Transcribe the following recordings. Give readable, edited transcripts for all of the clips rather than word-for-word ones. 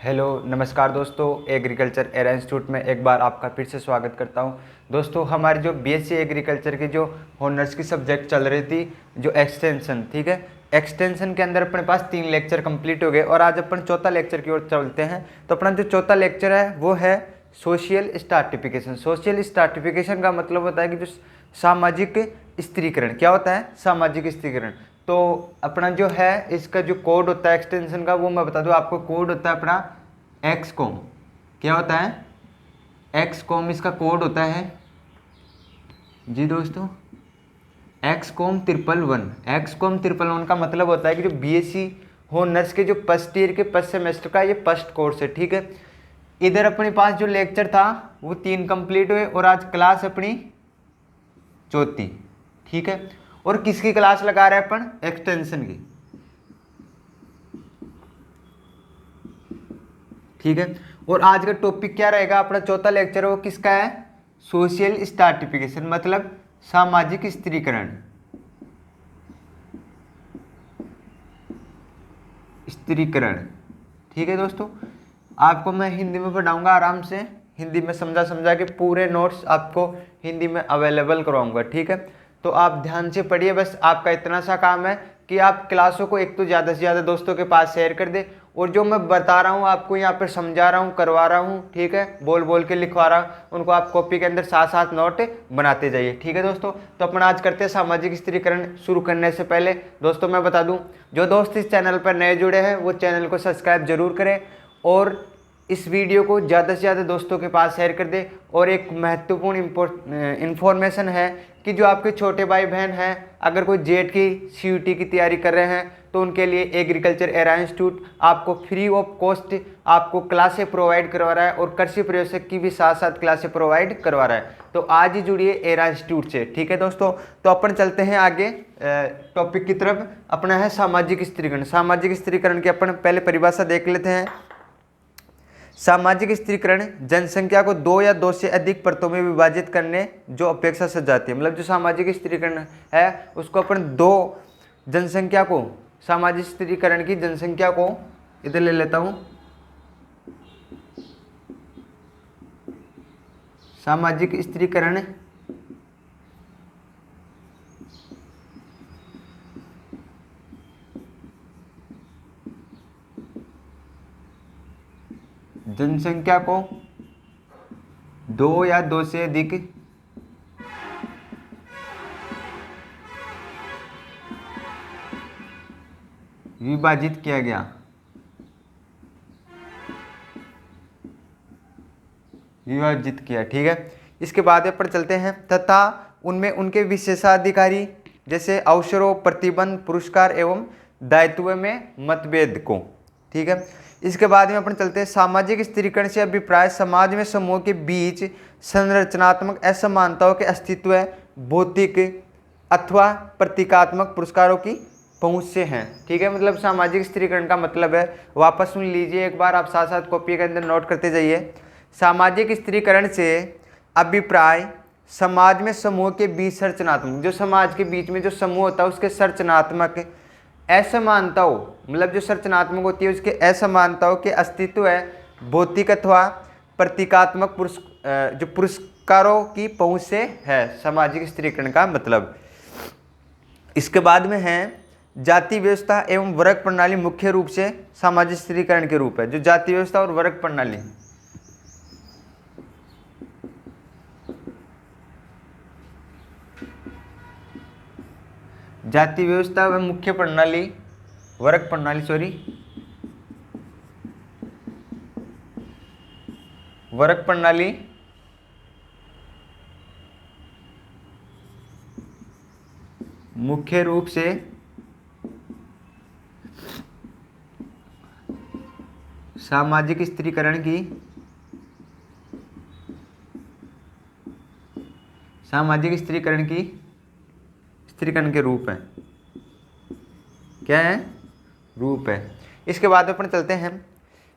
Hello नमस्कार दोस्तों, agriculture era institute में एक बार आपका फिर से स्वागत करता हूं। दोस्तों हमारी जो बीएससी एग्रीकल्चर की जो हॉनर्स की सब्जेक्ट चल रही थी, जो एक्सटेंशन, ठीक है, एक्सटेंशन के अंदर अपने पास 3 लेक्चर कंप्लीट हो गए और आज अपन चौथा लेक्चर की ओर चलते हैं। तो अपना जो चौथा लेक्चर है वो है सोशल स्ट्रैटिफिकेशन। सोशल स्ट्रैटिफिकेशन का मतलब होता है कि जो सामाजिक स्त्रीकरण। क्या होता है? सामाजिक स्त्रीकरण। तो अपना जो है इसका जो कोड होता है एक्सटेंशन का, वो मैं बता दूं आपको। कोड होता है अपना एक्सकॉम। क्या होता है? एक्सकॉम इसका कोड होता है जी दोस्तों, एक्सकॉम 111। एक्सकॉम 111 का मतलब होता है कि जो बीएससी हॉनर्स के जो फर्स्ट ईयर के फर्स्ट सेमेस्टर का ये फर्स्ट कोर्स है, ठीक है। इधर अपने पास जो लेक्चर था वो 3 कंप्लीट हुए और आज क्लास अपनी चौथी, ठीक है। और किसकी क्लास लगा रहे हैं अपन? एक्सटेंशन की, ठीक है। और आज का टॉपिक क्या रहेगा? अपना चौथा लेक्चर वो किसका है? सोशल स्ट्रैटिफिकेशन, मतलब सामाजिक स्त्रीकरण। स्त्रीकरण, ठीक है दोस्तों। आपको मैं हिंदी में पढ़ाऊंगा आराम से, हिंदी में समझा समझा के पूरे नोट्स आपको हिंदी में अवेलेबल करवाऊंगा, ठीक है। तो आप ध्यान से पढ़िए। बस आपका इतना सा काम है कि आप क्लासों को एक तो ज़्यादा से ज़्यादा दोस्तों के पास शेयर कर दे, और जो मैं बता रहा हूँ आपको यहाँ पर समझा रहा हूँ, करवा रहा हूँ, ठीक है, बोल बोल के लिखवा रहा हूँ, उनको आप कॉपी के अंदर साथ साथ नोट बनाते जाइए, ठीक है दोस्तों। तो अपन आज करते हैं सामाजिक स्त्रीकरण। शुरू करने से पहले दोस्तों मैं बता दूँ, जो दोस्त इस चैनल पर नए जुड़े हैं वो चैनल को सब्सक्राइब जरूर करें और इस वीडियो को ज़्यादा से ज़्यादा दोस्तों के पास शेयर कर दे। और एक महत्वपूर्ण इन्फॉर्मेशन है कि जो आपके छोटे भाई बहन हैं, अगर कोई जेट की सीयूटी की तैयारी कर रहे हैं तो उनके लिए एग्रीकल्चर एरा इंस्टीट्यूट आपको फ्री ऑफ कॉस्ट आपको क्लासें प्रोवाइड करवा रहा है और कृषि प्रयोजक की भी साथ साथ क्लासें प्रोवाइड करवा रहा है। तो आज ही जुड़िए एरा इंस्टीट्यूट से, ठीक है दोस्तों। तो अपन चलते हैं आगे टॉपिक की तरफ। अपना है सामाजिक स्त्रीकरण। सामाजिक स्त्रीकरण की अपन पहले परिभाषा देख लेते हैं। सामाजिक स्त्रीकरण जनसंख्या को 2 या 2 से अधिक परतों में विभाजित करने जो अपेक्षा से जाती है। मतलब जो सामाजिक स्त्रीकरण है उसको अपन 2 जनसंख्या को, सामाजिक स्त्रीकरण की जनसंख्या को इधर ले लेता हूं। सामाजिक स्त्रीकरण जनसंख्या को 2 या 2 से अधिक विभाजित किया गया। विभाजित किया, ठीक है। इसके बाद पर चलते हैं। तथा उनमें उनके विशेषाधिकारी जैसे अवसरों, प्रतिबंध, पुरस्कार एवं दायित्व में मतभेद को, ठीक है। इसके बाद में अपन चलते हैं। सामाजिक स्त्रीकरण से अभिप्राय समाज में समूह के बीच संरचनात्मक असमानताओं के अस्तित्व, भौतिक अथवा प्रतीकात्मक पुरस्कारों की पहुंच से हैं, ठीक है। मतलब सामाजिक स्त्रीकरण का मतलब है, वापस सुन लीजिए एक बार, आप साथ साथ कॉपी के अंदर नोट करते जाइए। सामाजिक स्त्रीकरण से अभिप्राय समाज में समूह के बीच संरचनात्मक, जो समाज के बीच में जो समूह होता है उसके संरचनात्मक असमानताओं, मतलब जो संरचनात्मक होती है उसके असमानताओं के अस्तित्व है, भौतिक अथवा प्रतीकात्मक जो पुरस्कारों की पहुंच से है सामाजिक स्त्रीकरण का मतलब। इसके बाद में है जाति व्यवस्था एवं वर्ग प्रणाली मुख्य रूप से सामाजिक स्त्रीकरण के रूप है। जो जाति व्यवस्था और वर्ग प्रणाली, जाति व्यवस्था व मुख्य प्रणाली, वर्ग प्रणाली, वर्ग प्रणाली मुख्य रूप से सामाजिक स्त्रीकरण की, सामाजिक स्त्रीकरण की स्त्रीकरण के रूप है। क्या है? रूप है। इसके बाद अपन चलते हैं।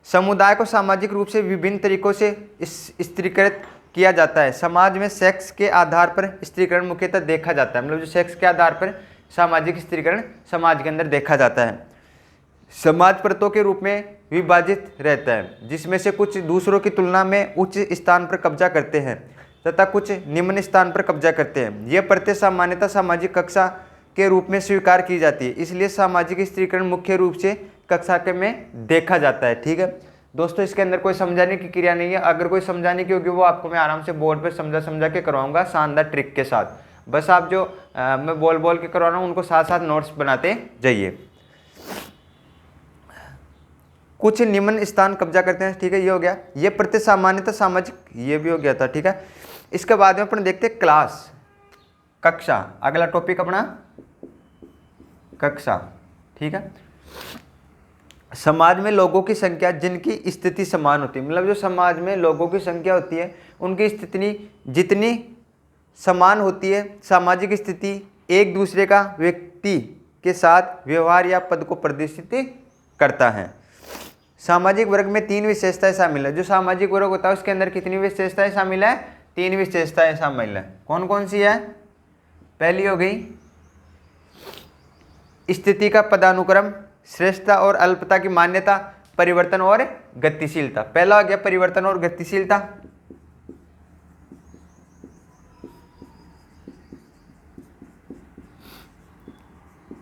समुदाय को सामाजिक रूप से विभिन्न तरीकों से स्त्रीकृत किया जाता है। समाज में सेक्स के आधार पर स्त्रीकरण मुख्यतः देखा जाता है। मतलब जो सेक्स के आधार पर सामाजिक स्त्रीकरण समाज के अंदर देखा जाता है। समाज परतों के रूप में विभाजित रहता है, जिसमें से कुछ दूसरों की तुलना में उच्च स्थान पर कब्जा करते हैं तथा कुछ निम्न स्थान पर कब्जा करते हैं। यह परतें सामान्यतः सामाजिक कक्षा के रूप में स्वीकार की जाती है, इसलिए सामाजिक स्त्रीकरण मुख्य रूप से कक्षा के में देखा जाता है। ठीक है दोस्तों, इसके अंदर कोई समझाने की क्रिया नहीं है, अगर कोई समझाने की होगी वो आपको मैं आराम से बोर्ड पे समझा समझा के करवाऊंगा शानदार ट्रिक के साथ। बस आप जो मैं बोल बोल के करवा रहा हूँ उनको साथ साथ नोट्स बनाते जाइए। कुछ निम्न स्थान कब्जा करते हैं, ठीक है, ये हो गया। ये प्रत्यय सामान्यतः सामाजिक, ये भी हो गया था। ठीक है, इसके बाद में अपन देखते हैं क्लास, कक्षा। अगला टॉपिक अपना कक्षा। ठीक है, समाज में लोगों की संख्या जिनकी स्थिति समान होती है, मतलब जो समाज में लोगों की संख्या होती है उनकी स्थिति जितनी समान होती है, सामाजिक स्थिति एक दूसरे का व्यक्ति के साथ व्यवहार या पद को प्रदर्शित करता है। सामाजिक वर्ग में 3 विशेषताएं शामिल है। जो सामाजिक वर्ग होता है उसके अंदर कितनी विशेषताएं शामिल है? 3 विशेषताएं शामिल है। कौन कौन सी है? पहली हो गई स्थिति का पदानुक्रम, श्रेष्ठता और अल्पता की मान्यता, परिवर्तन और गतिशीलता। पहला हो गया परिवर्तन और गतिशीलता।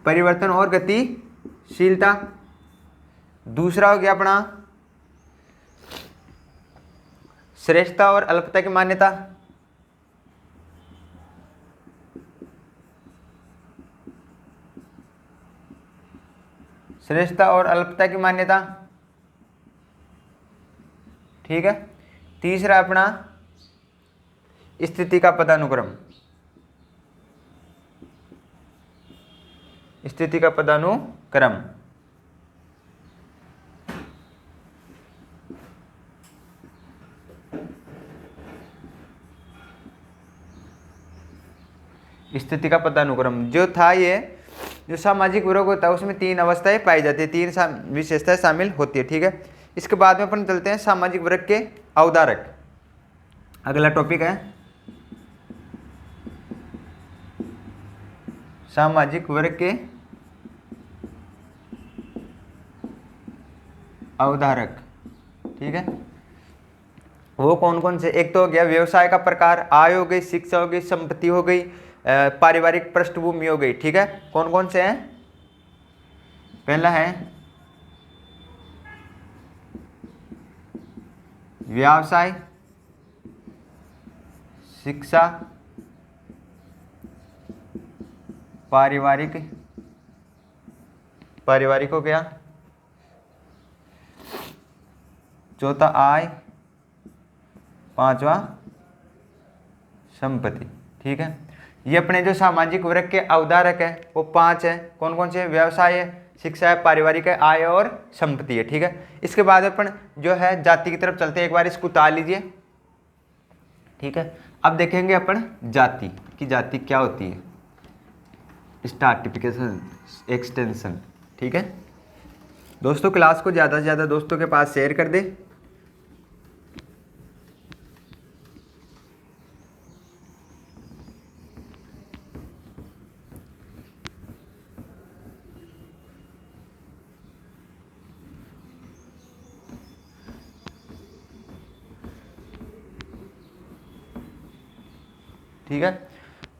परिवर्तन और गतिशीलता। दूसरा हो गया अपना श्रेष्ठता और अल्पता की मान्यता। श्रेष्ठता और अल्पता की मान्यता। ठीक है, तीसरा अपना स्थिति का पदानुक्रम। स्थिति का पदानुक्रम। स्थिति का पदानुक्रम जो था, ये जो सामाजिक वर्ग होता है उसमें 3 अवस्थाएं पाई जाती है, 3 विशेषताएं शामिल होती है। ठीक है, इसके बाद में अपन चलते हैं सामाजिक वर्ग के अवधारक। अगला टॉपिक है सामाजिक वर्ग के अवधारक। ठीक है, वो कौन कौन से? एक तो हो गया व्यवसाय का प्रकार, आय हो गई, शिक्षा हो गई, संपत्ति हो गई, पारिवारिक पृष्ठभूमि हो गई। ठीक है, कौन कौन से हैं? पहला है व्यवसाय, शिक्षा, पारिवारिक हो गया, चौथा आय, 5वां संपत्ति। ठीक है, ये अपने जो सामाजिक वर्ग के अवधारक है वो 5 है। कौन कौन से? व्यवसाय है, शिक्षा है, पारिवारिक है, आय और संपत्ति है। ठीक है, इसके बाद अपन जो है जाति की तरफ चलते हैं। एक बार इसको उतार लीजिए। ठीक है, अब देखेंगे अपन जाति की, जाति क्या होती है, स्टार्टिफिकेशन एक्सटेंशन। ठीक है दोस्तों, क्लास को ज़्यादा से ज़्यादा दोस्तों के पास शेयर कर दे। ठीक है,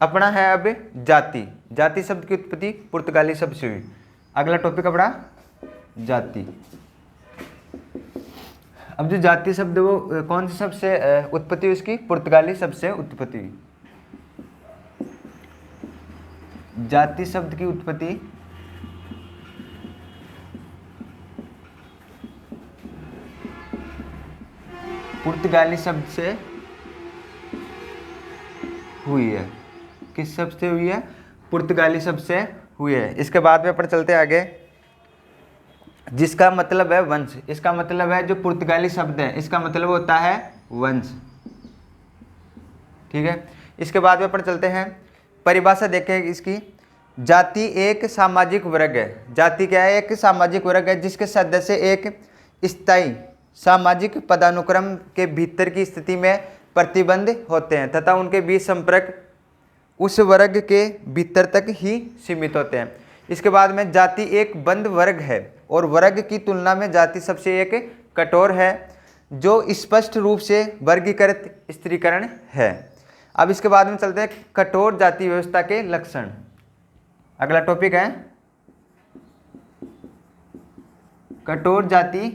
अपना है अब जाति। जाति शब्द की उत्पत्ति पुर्तगाली शब्द से हुई। अगला टॉपिक अपना जाति। अब जो जाति शब्द वो कौन से शब्द से उत्पत्ति हुई? उसकी पुर्तगाली शब्द से उत्पत्ति हुई। जाति शब्द की उत्पत्ति पुर्तगाली शब्द से हुई है। किस शब्द से हुई है? पुर्तगाली शब्द से हुई है। इसके बाद में अपन चलते आगे, जिसका मतलब है वंश। इसका मतलब है जो पुर्तगाली शब्द है इसका मतलब होता है वंश। ठीक है, इसके बाद में अपन चलते हैं परिभाषा देखें इसकी। जाति एक सामाजिक वर्ग है। जाति क्या है? एक सामाजिक वर्ग है जिसके सदस्य एक स्थायी सामाजिक पदानुक्रम के भीतर की स्थिति में प्रतिबंध होते हैं तथा उनके बीच संपर्क उस वर्ग के भीतर तक ही सीमित होते हैं। इसके बाद में जाति एक बंद वर्ग है और वर्ग की तुलना में जाति सबसे एक कठोर है जो स्पष्ट रूप से वर्गीकृत स्त्रीकरण है। अब इसके बाद में चलते हैं कठोर जाति व्यवस्था के लक्षण। अगला टॉपिक है कठोर जाति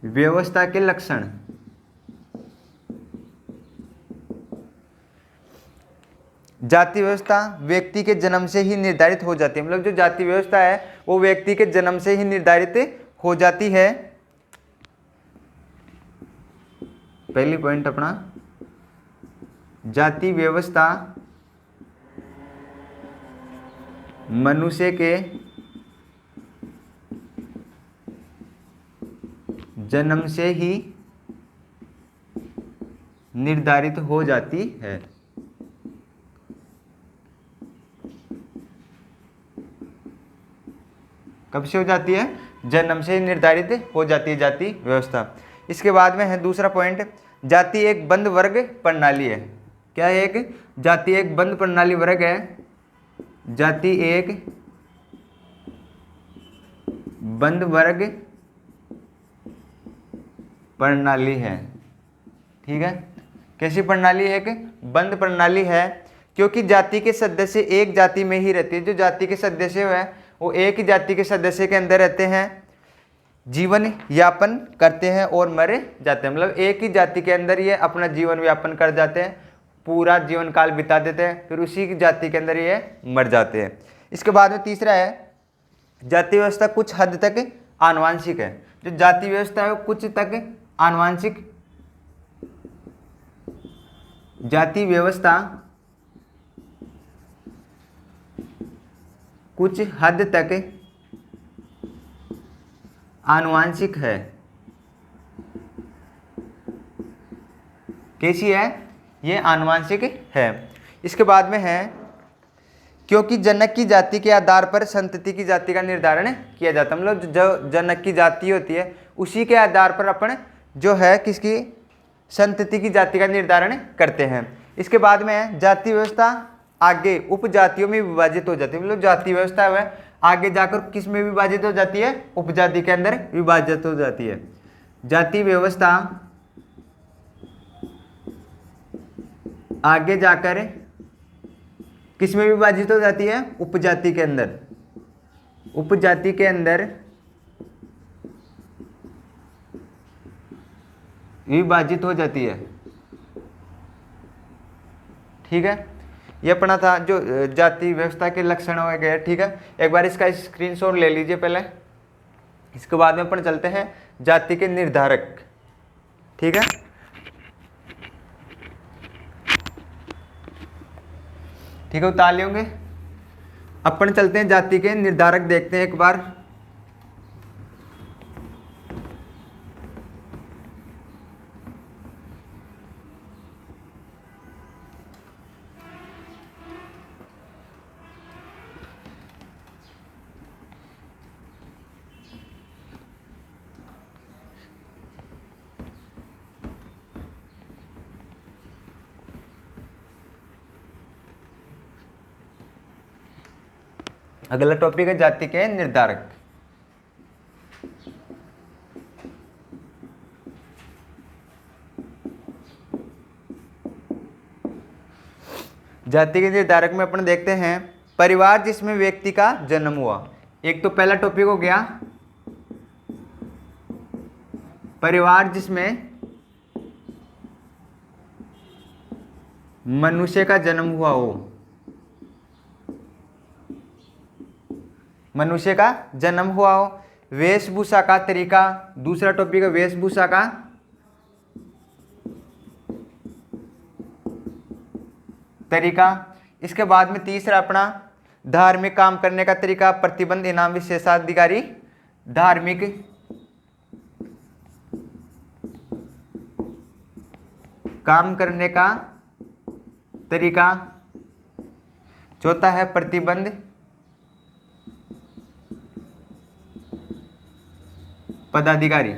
व्यवस्था के लक्षण। जाति व्यवस्था व्यक्ति के जन्म से ही निर्धारित हो जाती है, मतलब जो जाति व्यवस्था है वो व्यक्ति के जन्म से ही निर्धारित हो जाती है। पहली पॉइंट अपना, जाति व्यवस्था मनुष्य के जन्म से ही निर्धारित हो जाती है। कब से हो जाती है? जन्म से ही निर्धारित हो जाती है जाति व्यवस्था। इसके बाद में है दूसरा पॉइंट, जाति एक बंद वर्ग प्रणाली है। क्या है? एक जाति एक बंद प्रणाली वर्ग है। जाति एक बंद वर्ग प्रणाली है। ठीक है, कैसी प्रणाली है? कि बंद प्रणाली है, क्योंकि जाति के सदस्य एक जाति में ही रहते हैं। जो जाति के सदस्य है वो एक ही जाति के सदस्य के अंदर रहते हैं, जीवन यापन करते हैं और मर जाते हैं। मतलब एक ही जाति के अंदर ये अपना जीवन यापन कर जाते हैं, पूरा जीवन काल बिता देते हैं, फिर उसी की जाति के अंदर ये मर जाते हैं। इसके बाद में तीसरा है, जाति व्यवस्था कुछ हद तक आनुवांशिक है। जो जाति व्यवस्था है वो कुछ तक आनुवांशिक, जाति व्यवस्था कुछ हद तक आनुवांशिक है। कैसी है? ये आनुवांशिक है। इसके बाद में है, क्योंकि जनक की जाति के आधार पर संतति की जाति का निर्धारण किया जाता है। मतलब जो जनक की जाति होती है उसी के आधार पर अपन जो है किसकी संतति की जाति का निर्धारण करते हैं। इसके बाद में है, जाति व्यवस्था आगे उपजातियों में विभाजित हो जाती है। मतलब जाति व्यवस्था है आगे जाकर किस में विभाजित हो जाती है? उपजाति के अंदर विभाजित हो जाती है। जाति व्यवस्था आगे जाकर किस में विभाजित हो जाती है? उपजाति के अंदर। उपजाति के अंदर विभाजित हो जाती है। ठीक है, ये अपना था जो जाति व्यवस्था के लक्षण हो गए। ठीक है, एक बार इसका स्क्रीनशॉट ले लीजिए पहले। इसके बाद में अपन चलते हैं जाति के निर्धारक। ठीक है, ठीक है, उतार लेंगे। अपन चलते हैं जाति के निर्धारक, देखते हैं एक बार। अगला टॉपिक है जाति के निर्धारक। जाति के निर्धारक में अपन देखते हैं परिवार जिसमें व्यक्ति का जन्म हुआ। एक तो पहला टॉपिक हो गया परिवार जिसमें मनुष्य का जन्म हुआ हो। मनुष्य का जन्म हुआ हो। वेशभूषा का तरीका, दूसरा टॉपिक है वेशभूषा का तरीका। इसके बाद में तीसरा अपना धार्मिक काम करने का तरीका, प्रतिबंध, इनाम, विशेषाधिकारी, धार्मिक काम करने का तरीका। चौथा है प्रतिबंध, पदाधिकारी।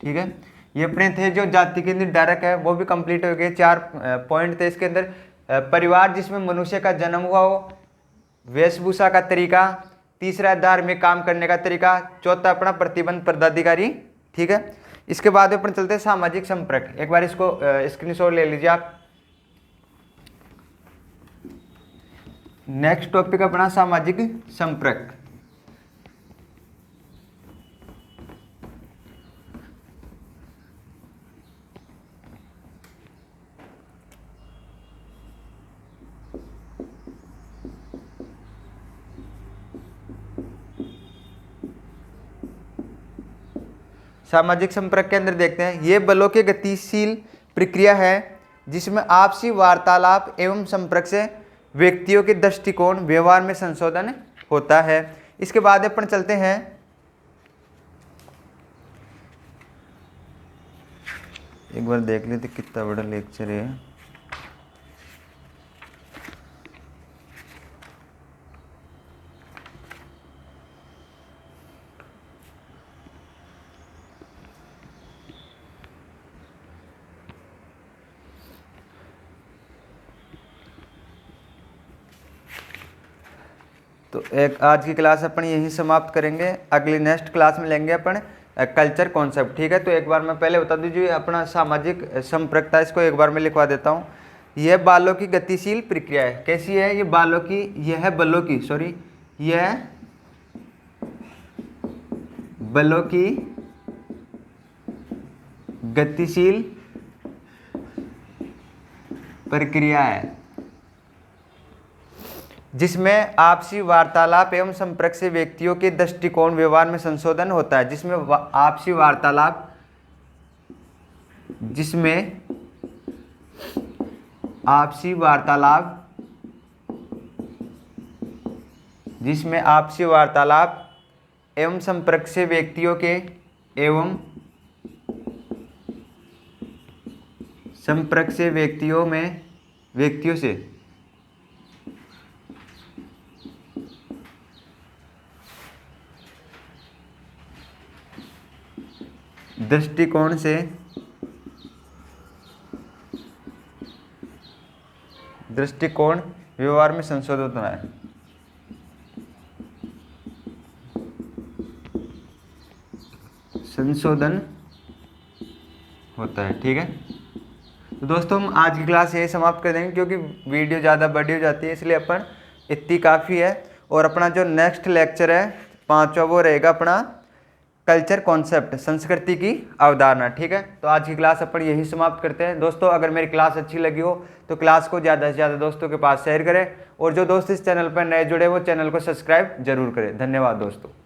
ठीक है, ये अपने थे जो जाति के निर्धारक है, वो भी कंप्लीट हो गए। 4 पॉइंट थे इसके अंदर। परिवार जिसमें मनुष्य का जन्म हुआ हो, वेशभूषा का तरीका, तीसरा धार्मिक काम करने का तरीका, चौथा अपना प्रतिबंध पदाधिकारी। ठीक है, इसके बाद अपन चलते हैं सामाजिक संपर्क। एक बार इसको स्क्रीनशॉट ले लीजिए आप। नेक्स्ट टॉपिक अपना सामाजिक संपर्क। सामाजिक संपर्क के अंदर देखते हैं, ये बलों की गतिशील प्रक्रिया है जिसमें आपसी वार्तालाप एवं संपर्क से व्यक्तियों के दृष्टिकोण व्यवहार में संशोधन होता है। इसके बाद अपन चलते हैं एक बार देख लेते कितना बड़ा लेक्चर है। तो एक आज की क्लास अपन यहीं समाप्त करेंगे। अगली नेक्स्ट क्लास में लेंगे अपन कल्चर कॉन्सेप्ट। ठीक है, तो एक बार मैं पहले बता दीजिए अपना सामाजिक संपर्क था, इसको एक बार मैं लिखवा देता हूँ। यह बालों की गतिशील प्रक्रिया है। कैसी है ये बालों की? यह बलों की यह बलों की गतिशील प्रक्रिया है जिसमें आपसी वार्तालाप एवं संपर्क से व्यक्तियों के दृष्टिकोण व्यवहार में संशोधन होता है। जिसमें आपसी वार्तालाप एवं संपर्क से व्यक्तियों से दृष्टिकोण व्यवहार में संशोधन होता है। ठीक है, तो दोस्तों हम आज की क्लास यही समाप्त कर देंगे क्योंकि वीडियो ज़्यादा बड़ी हो जाती है, इसलिए अपन इतनी काफ़ी है। और अपना जो नेक्स्ट लेक्चर है 5वां वो रहेगा अपना कल्चर कॉन्सेप्ट, संस्कृति की अवधारणा। ठीक है, तो आज की क्लास अपन यही समाप्त करते हैं। दोस्तों अगर मेरी क्लास अच्छी लगी हो तो क्लास को ज़्यादा से ज़्यादा दोस्तों के पास शेयर करें, और जो दोस्त इस चैनल पर नए जुड़े वो चैनल को सब्सक्राइब जरूर करें। धन्यवाद दोस्तों।